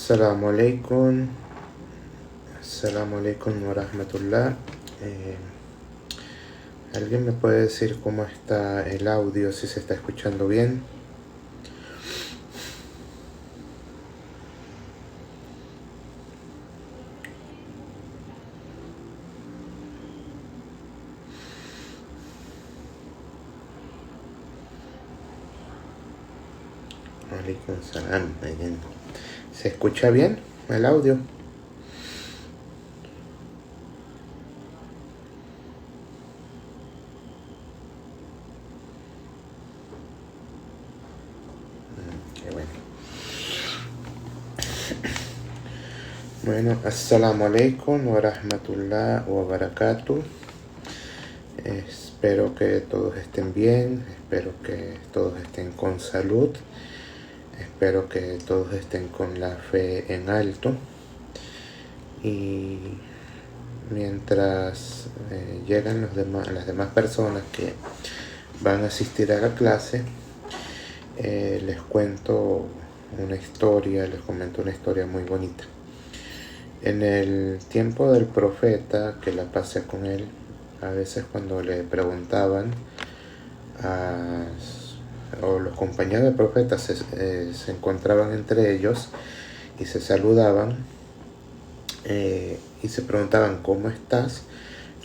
Assalamu alaikum. Assalamu alaikum wa rahmatullah. ¿Alguien me puede decir cómo está el audio, si se está escuchando bien? Alaikum salam. ¿Se escucha bien el audio? Qué bueno. Bueno, assalamu alaikum wa rahmatullah wa barakatuh. Espero que todos estén bien, espero que todos estén con salud, espero que todos estén con la fe en alto. Y mientras llegan las demás personas que van a asistir a la clase, les comento una historia muy bonita. En el tiempo del profeta, que la pasé con él, a veces cuando le preguntaban o los compañeros del profeta se encontraban entre ellos y se saludaban y se preguntaban ¿cómo estás?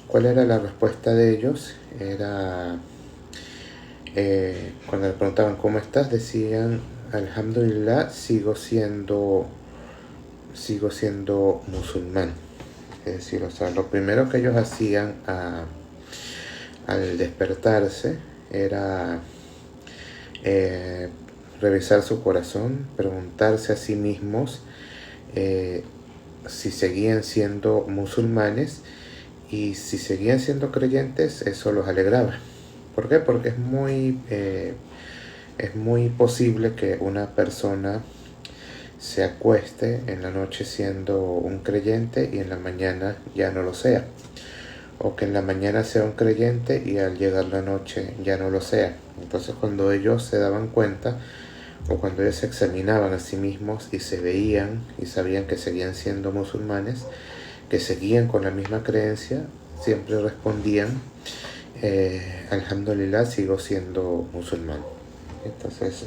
¿Cuál era la respuesta de ellos? Era cuando le preguntaban ¿cómo estás? Decían alhamdulillah, sigo siendo musulmán. Es decir, lo primero que ellos hacían al despertarse era revisar su corazón, preguntarse a sí mismos si seguían siendo musulmanes, y si seguían siendo creyentes, eso los alegraba. ¿Por qué? Porque es muy posible que una persona se acueste en la noche siendo un creyente y en la mañana ya no lo sea, o que en la mañana sea un creyente y al llegar la noche ya no lo sea. Entonces, cuando ellos se daban cuenta, o cuando ellos se examinaban a sí mismos y se veían y sabían que seguían siendo musulmanes, que seguían con la misma creencia, siempre respondían alhamdulillah, sigo siendo musulmán. Entonces,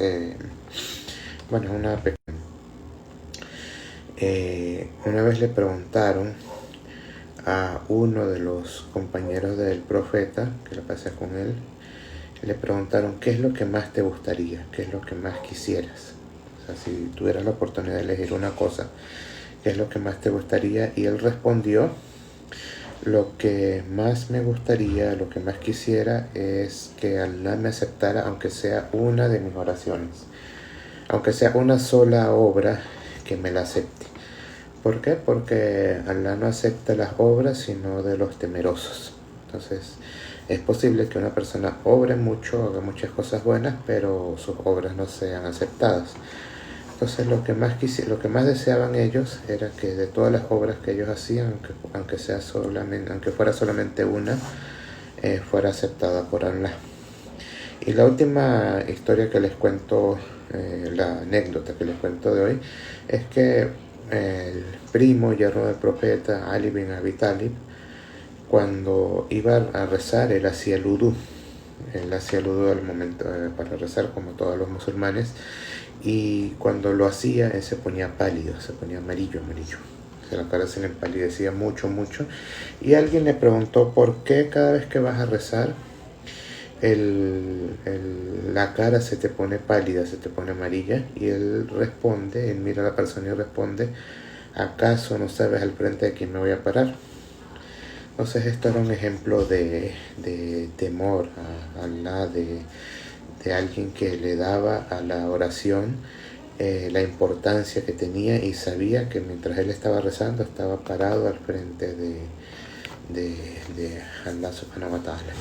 bueno, una vez le preguntaron a uno de los compañeros del profeta, que lo pasé con él, le preguntaron ¿qué es lo que más te gustaría? ¿Qué es lo que más quisieras? O sea, si tuvieras la oportunidad de elegir una cosa, ¿qué es lo que más te gustaría? Y él respondió: lo que más me gustaría, lo que más quisiera es que Allah me aceptara, aunque sea una de mis oraciones, aunque sea una sola obra, que me la acepte. ¿Por qué? Porque Allah no acepta las obras sino de los temerosos. Entonces, es posible que una persona obre mucho, haga muchas cosas buenas, pero sus obras no sean aceptadas. Entonces, lo que más deseaban ellos era que de todas las obras que ellos hacían, aunque fuera solamente una, fuera aceptada por Allah. Y la última historia que les cuento, la anécdota que les cuento de hoy, es que el primo yerno del profeta, Ali bin Abi Talib, cuando iba a rezar, él hacía el udú al momento para rezar, como todos los musulmanes, y cuando lo hacía, él se ponía pálido, se ponía amarillo, la cara se le empalidecía mucho, y alguien le preguntó ¿por qué cada vez que vas a rezar la cara se te pone pálida, se te pone amarilla? Y él mira a la persona y responde: ¿acaso no sabes al frente de quién me voy a parar? Entonces, esto era un ejemplo de temor a Allah, de alguien que le daba a la oración la importancia que tenía, y sabía que mientras él estaba rezando estaba parado al frente de Allah subhanahu wa ta'ala.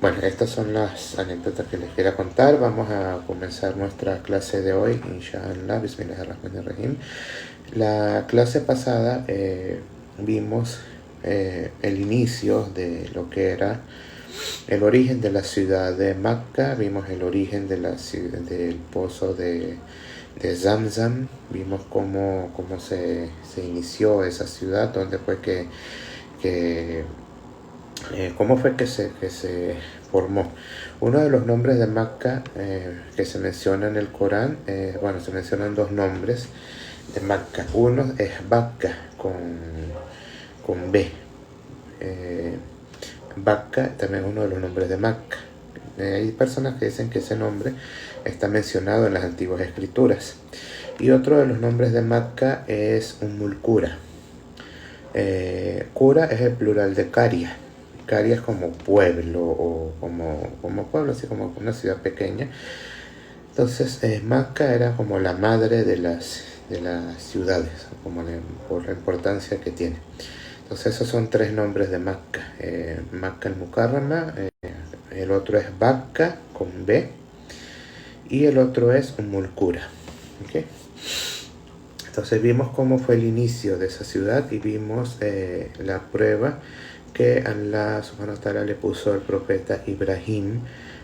Bueno, estas son las anécdotas que les quería contar. Vamos a comenzar nuestra clase de hoy, inshallah, bismillahirrahmanirrahim. La clase pasada vimos el inicio de lo que era el origen de la ciudad de Meca, vimos el origen del pozo de de Zamzam. Vimos cómo se inició esa ciudad, dónde fue que cómo fue que se formó. Uno de los nombres de Macca que se menciona en el Corán, se mencionan dos nombres de Macca. Uno es Bakka con B. Bakka también es uno de los nombres de Macca. Hay personas que dicen que ese nombre está mencionado en las antiguas escrituras. Y otro de los nombres de Macca es Qura. Qura es el plural de Caria. Caria es como pueblo o como pueblo, así como una ciudad pequeña. Entonces Macca era como la madre de las ciudades, por la importancia que tiene. Entonces esos son tres nombres de Macca. Macca al-Mukarrama, el otro es Bakka con B y el otro es Qura. ¿Okay? Entonces vimos cómo fue el inicio de esa ciudad y vimos la prueba que Allah subhanahu wa ta'ala le puso al profeta Ibrahim,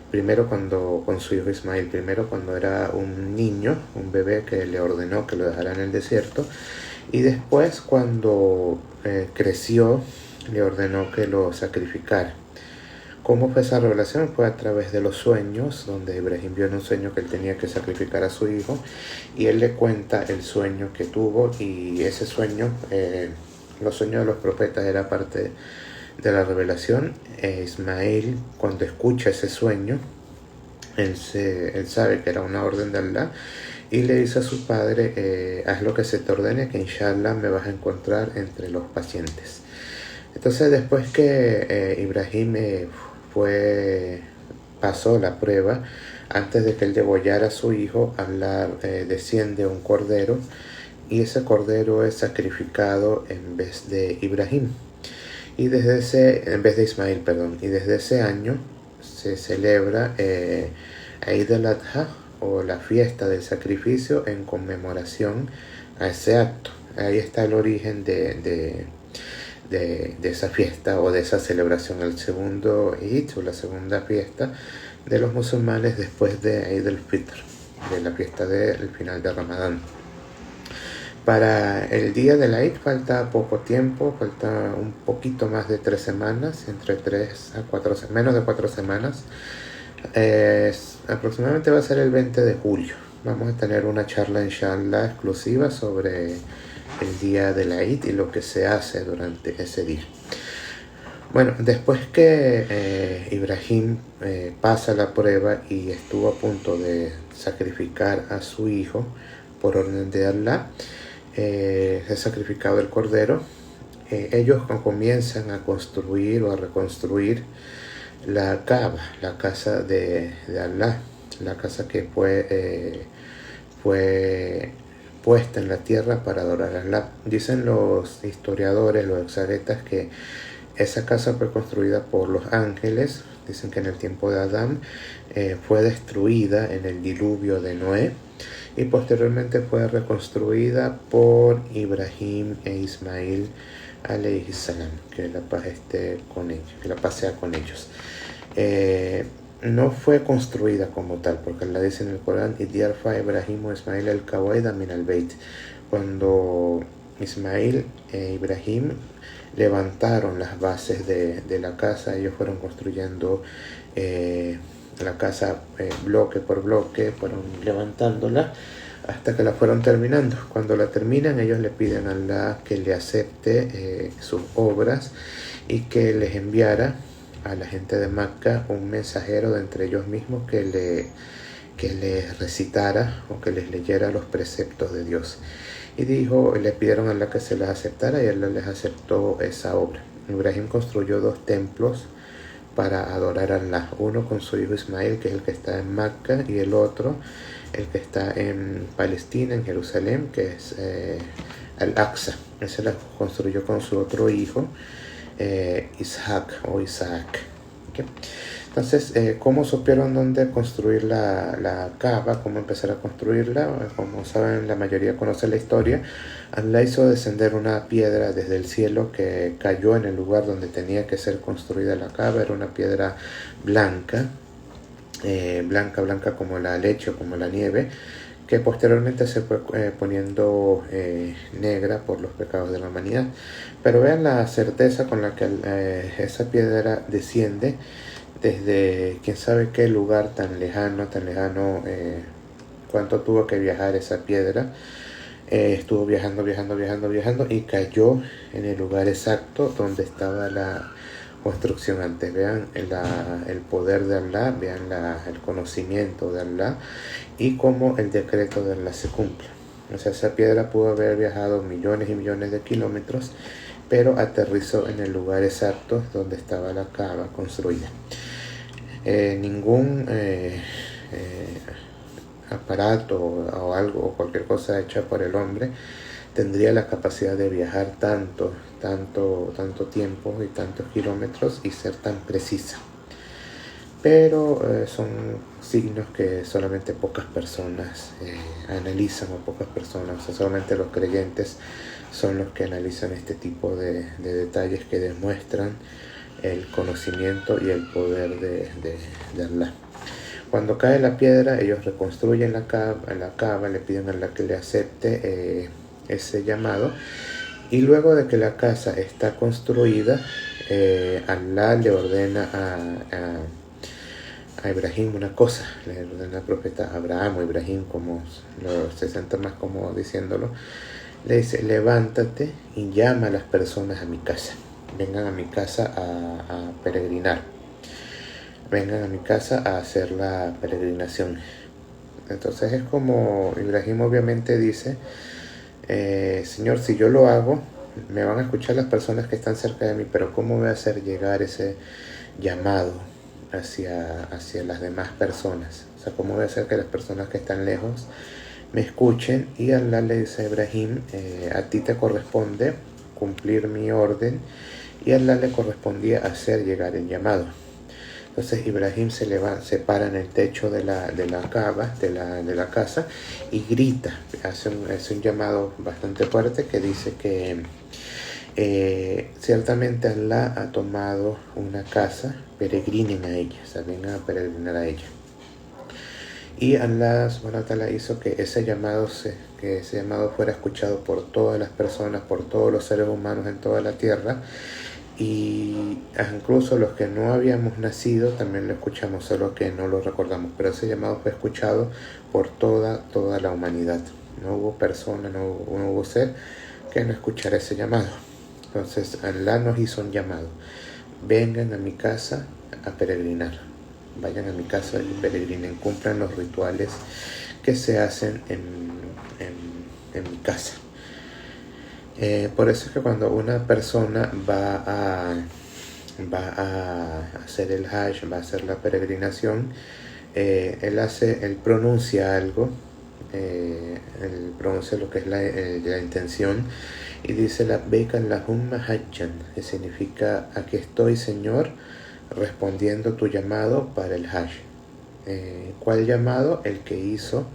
primero con su hijo Ismael, primero cuando era un niño, un bebé, que le ordenó que lo dejara en el desierto, y después cuando creció le ordenó que lo sacrificara. ¿Cómo fue esa revelación? Fue a través de los sueños, donde Ibrahim vio en un sueño que él tenía que sacrificar a su hijo, y él le cuenta el sueño que tuvo, y ese sueño, los sueños de los profetas era parte de la revelación. Ismael, cuando escucha ese sueño, él sabe que era una orden de Allah, y le dice a su padre, haz lo que se te ordene, que inshallah me vas a encontrar entre los pacientes. Entonces después que Ibrahim pasó la prueba, antes de que él degollara a su hijo, Allah desciende un cordero, y ese cordero es sacrificado en vez de Ibrahim. Y en vez de Ismael, perdón. Y desde ese año se celebra Eid al-Adha, o la fiesta del sacrificio, en conmemoración a ese acto. Ahí está el origen de esa fiesta o de esa celebración, el segundo Eid o la segunda fiesta de los musulmanes después de Eid al-Fitr, de la fiesta del final de Ramadán. Para el día de la Eid falta poco tiempo, falta un poquito más de 3 semanas, entre 3 a 4, menos de 4 semanas. Aproximadamente va a ser el 20 de julio. Vamos a tener una charla inshallah exclusiva sobre el día de la Eid y lo que se hace durante ese día. Bueno, después que Ibrahim pasa la prueba y estuvo a punto de sacrificar a su hijo por orden de Allah, es sacrificado el cordero, ellos comienzan a construir o a reconstruir la Kaaba, la casa de Allah, la casa que fue puesta en la tierra para adorar a Allah. Dicen los historiadores, los exegetas, que esa casa fue construida por los ángeles. Dicen que en el tiempo de Adán fue destruida en el diluvio de Noé, y posteriormente fue reconstruida por Ibrahim e Ismail alayhi salam, que la paz esté con ellos, que la paz sea con ellos. No fue construida como tal, porque Allah dice en el Corán: "Id yarfa Ibrahim o Ismail al-Qawaida min al-Bayt", cuando Ismail e Ibrahim levantaron las bases de la casa. Ellos fueron construyendo la casa bloque por bloque, fueron levantándola hasta que la fueron terminando. Cuando la terminan, ellos le piden a Allah que le acepte sus obras y que les enviara a la gente de Macca un mensajero de entre ellos mismos que les recitara o que les leyera los preceptos de Dios. Y le pidieron a Allah que se las aceptara, y Allah les aceptó esa obra. Ibrahim construyó 2 templos para adorar a Allah, uno con su hijo Ismael, que es el que está en Macca, y el otro, el que está en Palestina, en Jerusalén, que es Al-Aqsa. Ese la construyó con su otro hijo, Isaac. ¿Okay? Entonces, ¿cómo supieron dónde construir la Kaaba? ¿Cómo empezar a construirla? Como saben, la mayoría conoce la historia. Allah hizo descender una piedra desde el cielo que cayó en el lugar donde tenía que ser construida la Kaaba. Era una piedra blanca, blanca como la leche o como la nieve, que posteriormente se fue poniendo negra por los pecados de la humanidad. Pero vean la certeza con la que esa piedra desciende desde quién sabe qué lugar tan lejano, cuánto tuvo que viajar esa piedra. Estuvo viajando y cayó en el lugar exacto donde estaba la construcción antes. Vean el poder de Allah, vean el conocimiento de Allah y cómo el decreto de Allah se cumple. O sea, esa piedra pudo haber viajado millones y millones de kilómetros, pero aterrizó en el lugar exacto donde estaba la Kaaba construida. Ningún aparato o algo o cualquier cosa hecha por el hombre tendría la capacidad de viajar tanto tiempo y tantos kilómetros y ser tan precisa. Pero son signos que solamente pocas personas analizan, o pocas personas, o sea, solamente los creyentes son los que analizan este tipo de detalles que demuestran el conocimiento y el poder de Allah. Cuando cae la piedra, ellos reconstruyen la Kaaba, le piden a Allah que le acepte ese llamado, y luego de que la casa está construida, Allah le ordena a Ibrahim una cosa, le ordena al profeta Abraham o Ibrahim, como se sienta más cómodo diciéndolo. Le dice: levántate y llama a las personas a mi casa, vengan a mi casa a peregrinar, vengan a mi casa a hacer la peregrinación. Entonces es como Ibrahim obviamente dice: Señor, si yo lo hago, me van a escuchar las personas que están cerca de mí, pero ¿cómo voy a hacer llegar ese llamado hacia las demás personas? O sea, ¿cómo voy a hacer que las personas que están lejos me escuchen? Y Allah le dice a Ibrahim: a ti te corresponde cumplir mi orden, y a Allah le correspondía hacer llegar el llamado. Entonces Ibrahim se para en el techo de la Kaaba, de la casa, y grita, hace un llamado bastante fuerte que dice que ciertamente Allah ha tomado una casa, peregrinen a ella, o sea, vengan a peregrinar a ella. Y Allah subhanahu wa ta'ala hizo que ese llamado fuera escuchado por todas las personas, por todos los seres humanos en toda la tierra. Y incluso los que no habíamos nacido también lo escuchamos, solo que no lo recordamos. Pero ese llamado fue escuchado por toda la humanidad. No hubo persona, no hubo ser que no escuchara ese llamado. Entonces Allah nos hizo un llamado: vengan a mi casa a peregrinar, vayan a mi casa y peregrinen, cumplan los rituales que se hacen en mi casa. Por eso es que cuando una persona va a hacer el Hajj, va a hacer la peregrinación, él pronuncia algo, él pronuncia lo que es la intención, y dice: Labbaik Allahumma hajjan, que significa: aquí estoy, Señor, respondiendo tu llamado para el Hajj. ¿Cuál llamado? El que hizo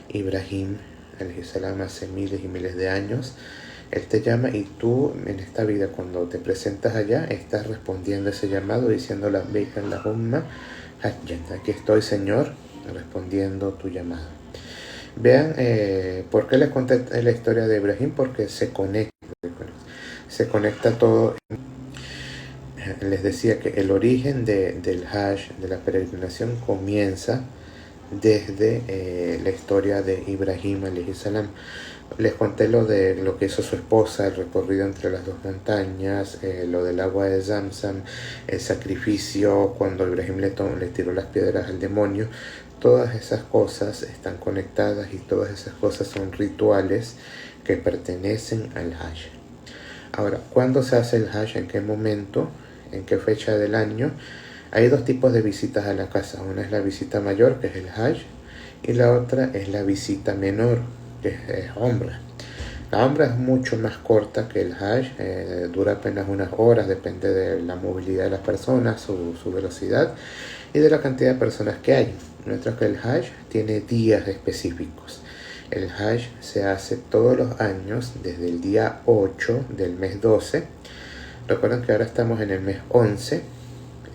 Ibrahim alayhi salam hace miles y miles de años. Él te llama, y tú en esta vida, cuando te presentas allá, estás respondiendo ese llamado diciendo: Labbaik Allahumma hajjan, aquí estoy, Señor, respondiendo tu llamado. Vean, ¿por qué les conté la historia de Ibrahim? Porque se conecta todo. Les decía que el origen del Hajj, de la peregrinación, comienza desde la historia de Ibrahim alayhi salam. Les conté lo que hizo su esposa, el recorrido entre las dos montañas, lo del agua de Zamzam, el sacrificio cuando Ibrahim le tiró las piedras al demonio. Todas esas cosas están conectadas, y todas esas cosas son rituales que pertenecen al Hajj. Ahora, ¿cuándo se hace el Hajj? ¿En qué momento? ¿En qué fecha del año? Hay dos tipos de visitas a la casa. Una es la visita mayor, que es el Hajj, y la otra es la visita menor, que es Umrah. La Umrah es mucho más corta que el Hajj, dura apenas unas horas, depende de la movilidad de las personas, su velocidad y de la cantidad de personas que hay. Mientras que el Hajj tiene días específicos. El Hajj se hace todos los años desde el día 8 del mes 12. Recuerden que ahora estamos en el mes 11,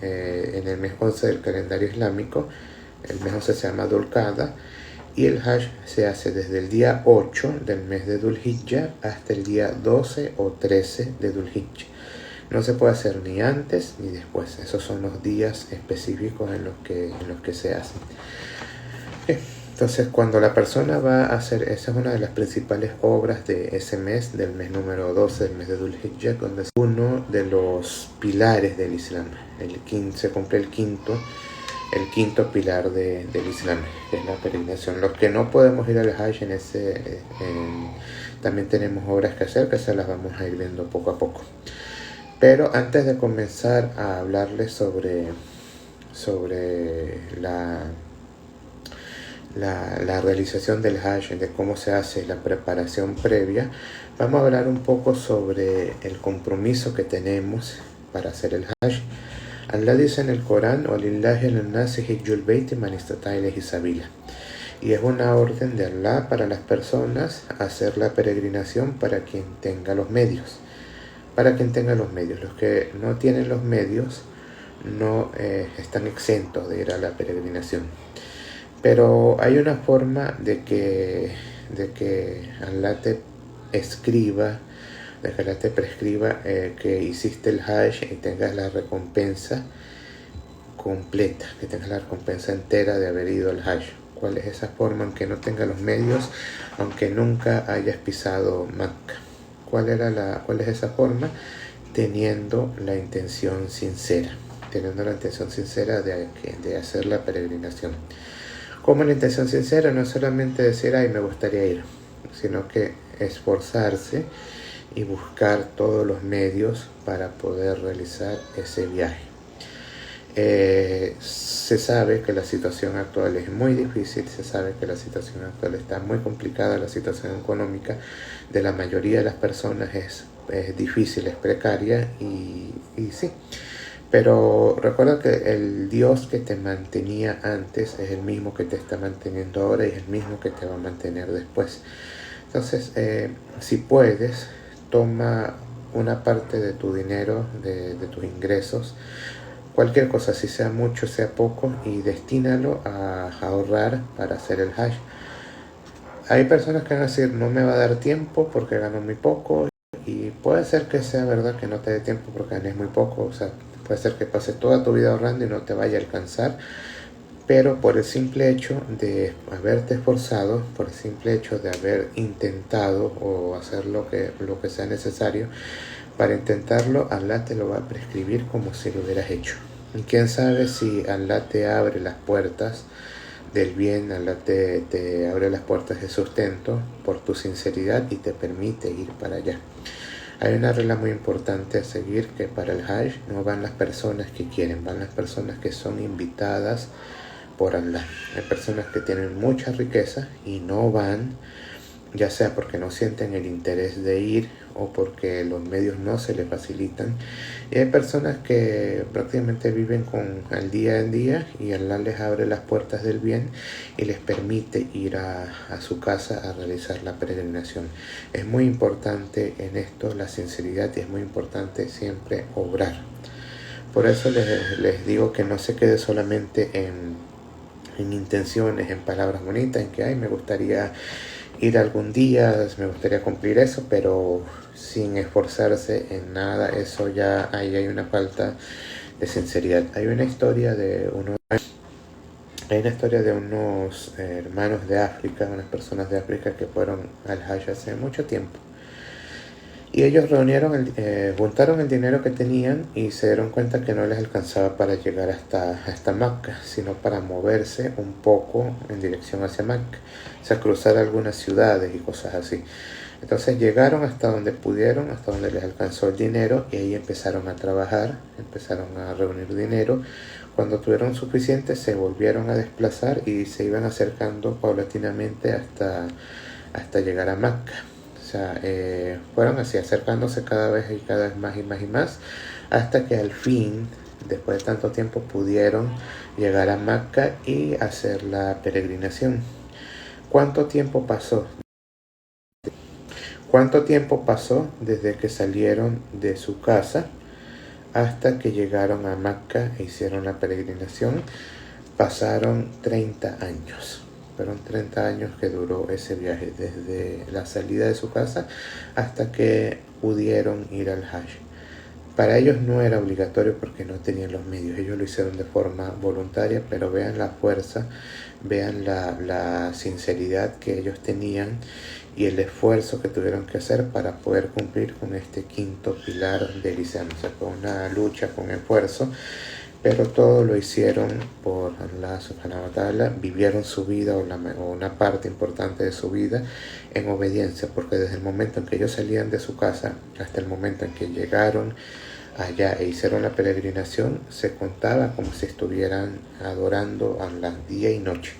en el mes 11 del calendario islámico. El mes 11 se llama Dhul Qa'dah, Y el Hajj se hace desde el día 8 del mes de Dhul Hijjah hasta el día 12 o 13 de Dhul Hijjah. No se puede hacer ni antes ni después. Esos son los días específicos en los que se hace. Entonces, cuando la persona va a hacer, esa es una de las principales obras de ese mes, del mes número 12 del mes de Dhul Hijjah, donde es uno de los pilares del Islam. Se cumple el quinto pilar del Islam, que es la peregrinación. Los que no podemos ir al Hajj también tenemos obras que hacer, que se las vamos a ir viendo poco a poco. Pero antes de comenzar a hablarles sobre la realización del Hajj, de cómo se hace la preparación previa, vamos a hablar un poco sobre el compromiso que tenemos para hacer el Hajj. Allah dice en el Corán: "Walillahi al-nasi hijjul bayti man istata'a ilayhi sabila", y es una orden de Allah para las personas hacer la peregrinación para quien tenga los medios. Los que no tienen los medios no están exentos de ir a la peregrinación. Pero hay una forma de que Allah te prescriba que hiciste el Hajj y tengas la recompensa completa, que tengas la recompensa entera de haber ido al Hajj. ¿Cuál es esa forma? Aunque no tengas los medios, aunque nunca hayas pisado Mecca. ¿Cuál es esa forma? Teniendo la intención sincera de hacer la peregrinación. Como la intención sincera no es solamente decir, ay, me gustaría ir, sino que esforzarse y buscar todos los medios para poder realizar ese viaje. Se sabe que la situación actual es muy difícil, se sabe que la situación actual está muy complicada, la situación económica de la mayoría de las personas es difícil, es precaria y sí. Pero recuerda que el Dios que te mantenía antes es el mismo que te está manteniendo ahora y es el mismo que te va a mantener después. Entonces, si puedes, toma una parte de tu dinero, de tus ingresos, cualquier cosa, si sea mucho, sea poco, y destínalo a ahorrar para hacer el Hajj. Hay personas que van a decir, no me va a dar tiempo porque gano muy poco, y puede ser que sea verdad que no te dé tiempo porque ganes muy poco, o sea, puede ser que pases toda tu vida ahorrando y no te vaya a alcanzar, pero por el simple hecho de haberte esforzado, por el simple hecho de haber intentado o hacer lo que sea necesario para intentarlo, Allah te lo va a prescribir como si lo hubieras hecho. Y quién sabe si Allah te abre las puertas del bien, Allah te abre las puertas de sustento por tu sinceridad y te permite ir para allá. Hay una regla muy importante a seguir, que para el Hajj no van las personas que quieren, van las personas que son invitadas por Allah. Hay personas que tienen mucha riqueza y no van, ya sea porque no sienten el interés de ir o porque los medios no se les facilitan. Y hay personas que prácticamente viven con al día en día y Allah les abre las puertas del bien y les permite ir a su casa a realizar la peregrinación. Es muy importante en esto la sinceridad y es muy importante siempre obrar. Por eso les digo que no se quede solamente en intenciones, en palabras bonitas, en que ay, me gustaría ir algún día, me gustaría cumplir eso, pero sin esforzarse en nada. Eso ya ahí hay una falta de sinceridad. Hay una historia de unos hermanos de África, unas personas de África que fueron al Hajj hace mucho tiempo. Y ellos juntaron el dinero que tenían y se dieron cuenta que no les alcanzaba para llegar hasta Mecca, sino para moverse un poco en dirección hacia Mecca, o sea, cruzar algunas ciudades y cosas así. Entonces llegaron hasta donde pudieron, hasta donde les alcanzó el dinero, y ahí empezaron a trabajar, empezaron a reunir dinero. Cuando tuvieron suficiente se volvieron a desplazar y se iban acercando paulatinamente hasta llegar a Mecca. O sea, fueron así acercándose cada vez más y más y más, hasta que al fin, después de tanto tiempo, pudieron llegar a Mecca y hacer la peregrinación. ¿Cuánto tiempo pasó? Desde que salieron de su casa hasta que llegaron a Mecca e hicieron la peregrinación? Pasaron 30 años. Fueron 30 años que duró ese viaje, desde la salida de su casa hasta que pudieron ir al Hajj. Para ellos no era obligatorio porque no tenían los medios, ellos lo hicieron de forma voluntaria, pero vean la fuerza, vean la sinceridad que ellos tenían y el esfuerzo que tuvieron que hacer para poder cumplir con este quinto pilar del Islam. O sea, fue una lucha con esfuerzo, pero todo lo hicieron por Allah subhanahu wa ta'ala, vivieron su vida o una parte importante de su vida en obediencia, porque desde el momento en que ellos salían de su casa hasta el momento en que llegaron allá e hicieron la peregrinación, se contaba como si estuvieran adorando a Allah día y noche.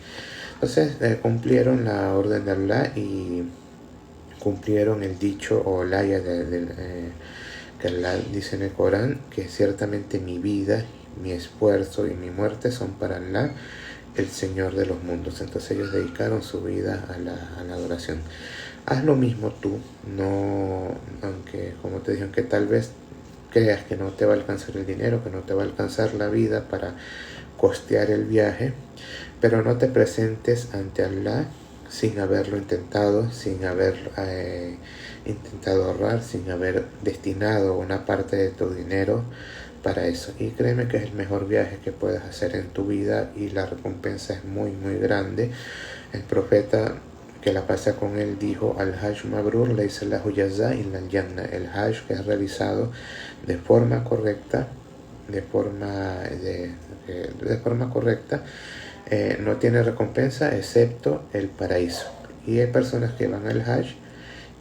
Entonces cumplieron la orden de Allah y cumplieron el dicho o la ayah que Allah dice en el Corán, que ciertamente mi vida, mi esfuerzo y mi muerte son para Allah, el Señor de los mundos. Entonces ellos dedicaron su vida a la adoración. Haz lo mismo tú, no, aunque como te dije, aunque tal vez creas que no te va a alcanzar el dinero, que no te va a alcanzar la vida para costear el viaje, pero no te presentes ante Allah sin haberlo intentado, sin haber intentado ahorrar, sin haber destinado una parte de tu dinero para eso. Y créeme que es el mejor viaje que puedes hacer en tu vida y la recompensa es muy muy grande. El profeta, que la pasa con él, dijo: al Hajj Mabrur laysa lahu jaza illa al Jannah. El Hajj que es realizado de forma correcta, de forma correcta, no tiene recompensa excepto el paraíso. Y hay personas que van al Hajj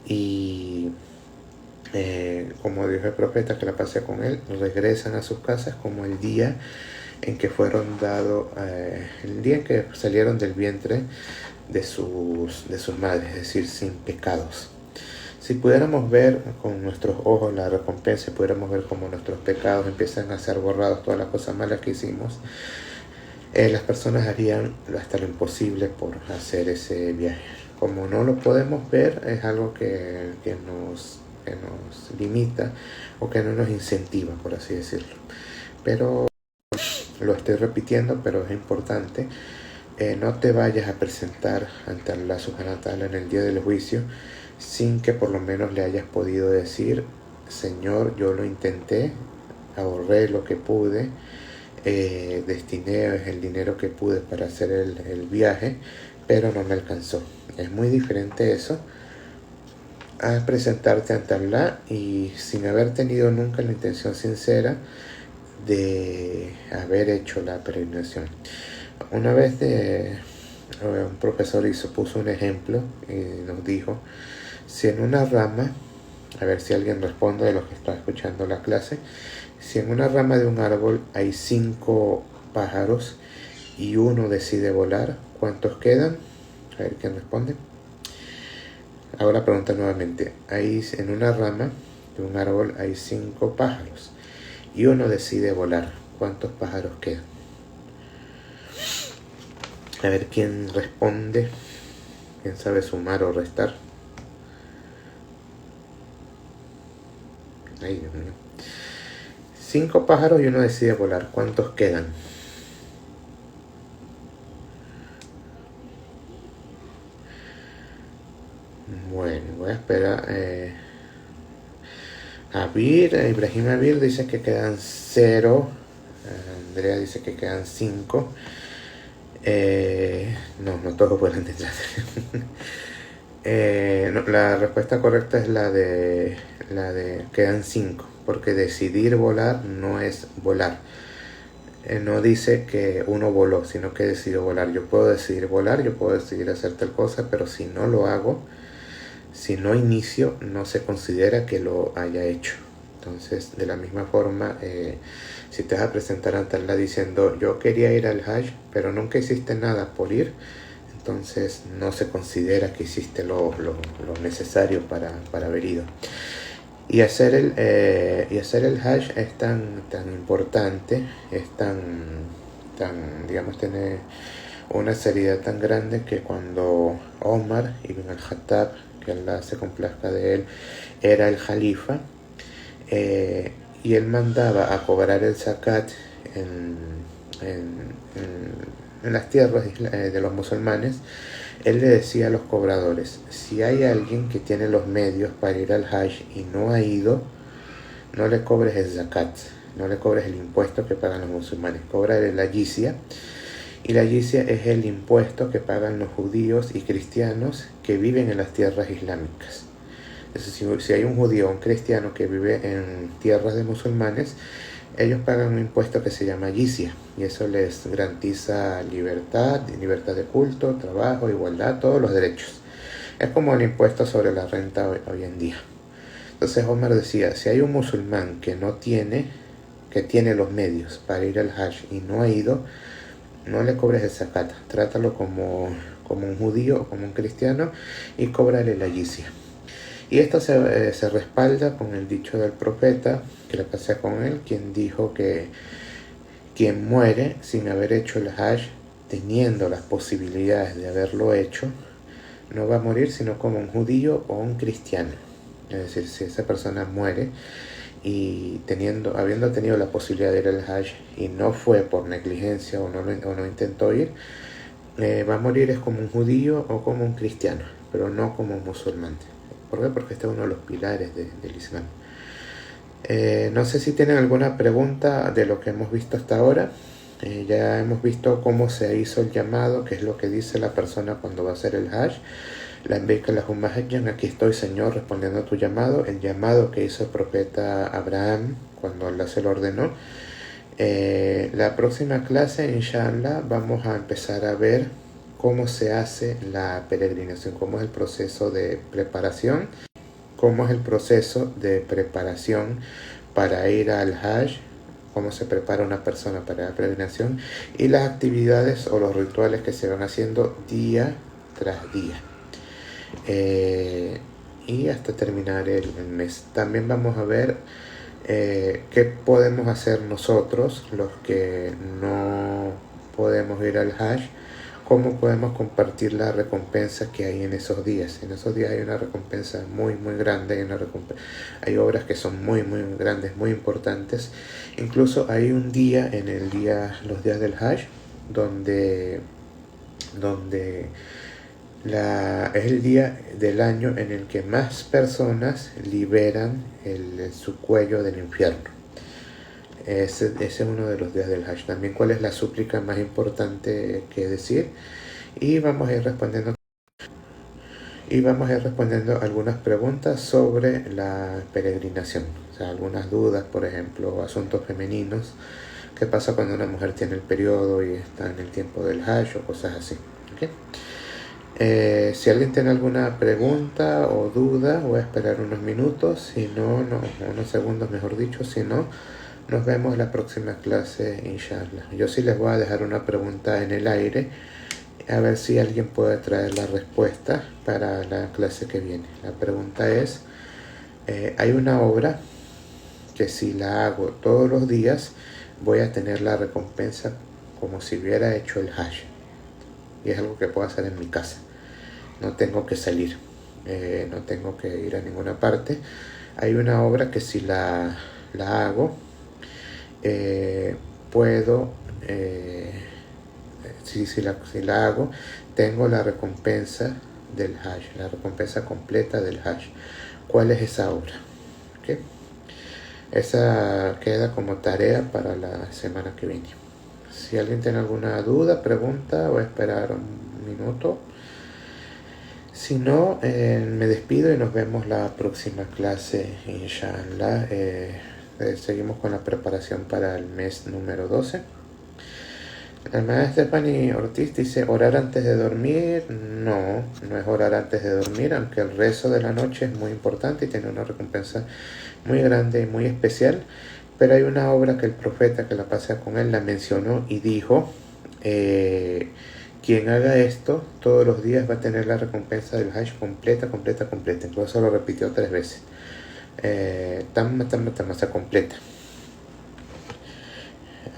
y como dijo el profeta, que la pasé con él, regresan a sus casas como el día en que fueron dados, el día en que salieron del vientre de sus madres, es decir, sin pecados. Si pudiéramos ver con nuestros ojos la recompensa, si pudiéramos ver cómo nuestros pecados empiezan a ser borrados, todas las cosas malas que hicimos, las personas harían hasta lo imposible por hacer ese viaje. Como no lo podemos ver, es algo que nos limita o que no nos incentiva, por así decirlo. Pero lo estoy repitiendo, pero es importante. No te vayas a presentar ante Allah subhanahu wa ta'ala en el día del juicio sin que por lo menos le hayas podido decir: Señor, yo lo intenté, ahorré lo que pude, destiné el dinero que pude para hacer el viaje, pero no me alcanzó. Es muy diferente eso a presentarte ante Allah y sin haber tenido nunca la intención sincera de haber hecho la peregrinación. Una vez un profesor puso un ejemplo y nos dijo: si en una rama, a ver si alguien responde de los que está escuchando la clase, si en una rama de un árbol hay 5 pájaros y uno decide volar, ¿cuántos quedan? A ver quién responde. Ahora pregunta nuevamente: en una rama de un árbol hay 5 pájaros y uno decide volar, ¿cuántos pájaros quedan? A ver quién responde, quién sabe sumar o restar. Ay, Dios mío. 5 pájaros y uno decide volar, ¿cuántos quedan? Bueno, voy a esperar. Ibrahim Abir dice que quedan 0. Andrea dice que quedan 5. No todos pueden entrar. La respuesta correcta es la de quedan 5, porque decidir volar no es volar. No dice que uno voló, sino que decidió volar. Yo puedo decidir volar, yo puedo decidir hacer tal cosa, pero si no lo hago, si no inicio, no se considera que lo haya hecho. Entonces, de la misma forma, si te vas a presentar ante Allah diciendo: yo quería ir al Hajj, pero nunca hiciste nada por ir, entonces no se considera que hiciste lo necesario para haber ido. Y hacer el Hajj es tan importante, es tan digamos, tiene una seriedad tan grande que cuando Omar ibn al-Khattab, que Allah se complazca de él, era el jalifa, y él mandaba a cobrar el zakat en en las tierras de los musulmanes, él le decía a los cobradores: si hay alguien que tiene los medios para ir al Hajj y no ha ido, no le cobres el zakat, no le cobres el impuesto que pagan los musulmanes, cóbrale la jizya. Y la jizya es el impuesto que pagan los judíos y cristianos que viven en las tierras islámicas. Entonces, si hay un judío o un cristiano que vive en tierras de musulmanes, ellos pagan un impuesto que se llama jizya, y eso les garantiza libertad de culto, trabajo, igualdad, todos los derechos. Es como el impuesto sobre la renta hoy en día. Entonces Omar decía: si hay un musulmán que tiene los medios para ir al Hajj y no ha ido, no le cobres el zakat, trátalo como un judío o como un cristiano y cóbrale la jizya. Y esto se respalda con el dicho del profeta, que le pasé con él, quien dijo que quien muere sin haber hecho el Hajj, teniendo las posibilidades de haberlo hecho, no va a morir sino como un judío o un cristiano. Es decir, si esa persona muere y habiendo tenido la posibilidad de ir al Hajj y no fue por negligencia o no intentó ir, va a morir es como un judío o como un cristiano, pero no como un musulmán. ¿Por qué? Porque este es uno de los pilares del Islam. No sé si tienen alguna pregunta de lo que hemos visto hasta ahora. Ya hemos visto cómo se hizo el llamado, qué es lo que dice la persona cuando va a hacer el Hajj. Aquí estoy, Señor, respondiendo a tu llamado. El llamado que hizo el profeta Abraham cuando Allah se lo ordenó. La próxima clase, inshallah, vamos a empezar a ver cómo se hace la peregrinación, cómo es el proceso de preparación, para ir al Hajj, cómo se prepara una persona para la peregrinación y las actividades o los rituales que se van haciendo día tras día. Y hasta terminar el mes. También vamos a ver qué podemos hacer nosotros, los que no podemos ir al Hajj, cómo podemos compartir la recompensa que hay en esos días. En esos días hay una recompensa muy muy grande, hay obras que son muy muy grandes, muy importantes. Incluso hay un día los días del Hajj donde es el día del año en el que más personas liberan su cuello del infierno. Ese es uno de los días del Hajj. También cuál es la súplica más importante que decir. Y vamos a ir respondiendo algunas preguntas sobre la peregrinación. O sea, algunas dudas, por ejemplo, asuntos femeninos. ¿Qué pasa cuando una mujer tiene el periodo y está en el tiempo del Hajj o cosas así? ¿Okay? Si alguien tiene alguna pregunta o duda, voy a esperar unos minutos, unos segundos mejor dicho, si no, nos vemos la próxima clase, inshallah. Yo sí les voy a dejar una pregunta en el aire, a ver si alguien puede traer la respuesta para la clase que viene. La pregunta es, hay una obra que si la hago todos los días, voy a tener la recompensa como si hubiera hecho el Hajj. Y es algo que puedo hacer en mi casa. No tengo que salir, no tengo que ir a ninguna parte. Hay una obra que si la hago, puedo, si la hago, tengo la recompensa del Hajj, la recompensa completa del Hajj. ¿Cuál es esa obra? ¿Okay? Esa queda como tarea para la semana que viene. Si alguien tiene alguna duda, pregunta, voy a esperar un minuto. Si no, me despido y nos vemos la próxima clase, inshallah. Seguimos con la preparación para el mes número 12. La maestra Stephanie Ortiz dice: ¿orar antes de dormir? No es orar antes de dormir, aunque el rezo de la noche es muy importante y tiene una recompensa muy grande y muy especial. Pero hay una obra que el profeta, que la pasa con él, la mencionó y dijo: quien haga esto todos los días va a tener la recompensa del Hajj completa. Incluso lo repitió 3 veces. Tamasa completa.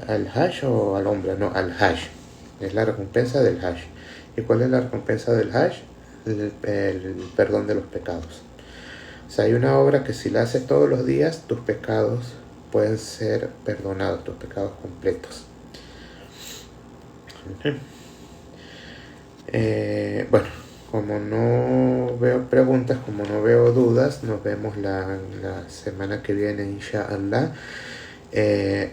¿Al Hajj o al hombre? No, al Hajj. Es la recompensa del Hajj. ¿Y cuál es la recompensa del Hajj? El perdón de los pecados. O sea, hay una obra que si la haces todos los días, tus pecados pueden ser perdonados, tus pecados completos. Bueno, como no veo preguntas, como no veo dudas, nos vemos la semana que viene, inshallah. Eh,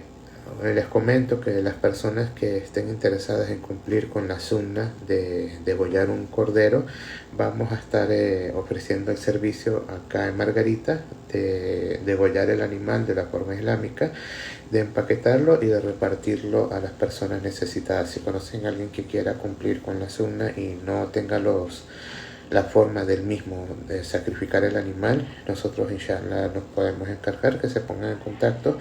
Les comento que las personas que estén interesadas en cumplir con la sunna de degollar un cordero, vamos a estar ofreciendo el servicio acá en Margarita de degollar el animal de la forma islámica, de empaquetarlo y de repartirlo a las personas necesitadas. Si conocen a alguien que quiera cumplir con la sunna y no tenga la forma del mismo de sacrificar el animal, nosotros inshallah nos podemos encargar que se pongan en contacto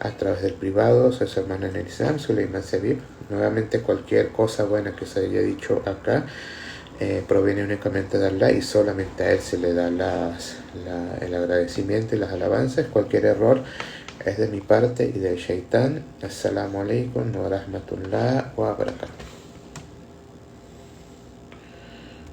a través del privado. Soy su hermano en el Islam, Suleiman Sebib. Nuevamente, cualquier cosa buena que se haya dicho acá proviene únicamente de Allah y solamente a Él se le da el agradecimiento y las alabanzas. Cualquier error es de mi parte y del Shaitán. Assalamu alaikum wa rahmatullah wa barakatuh.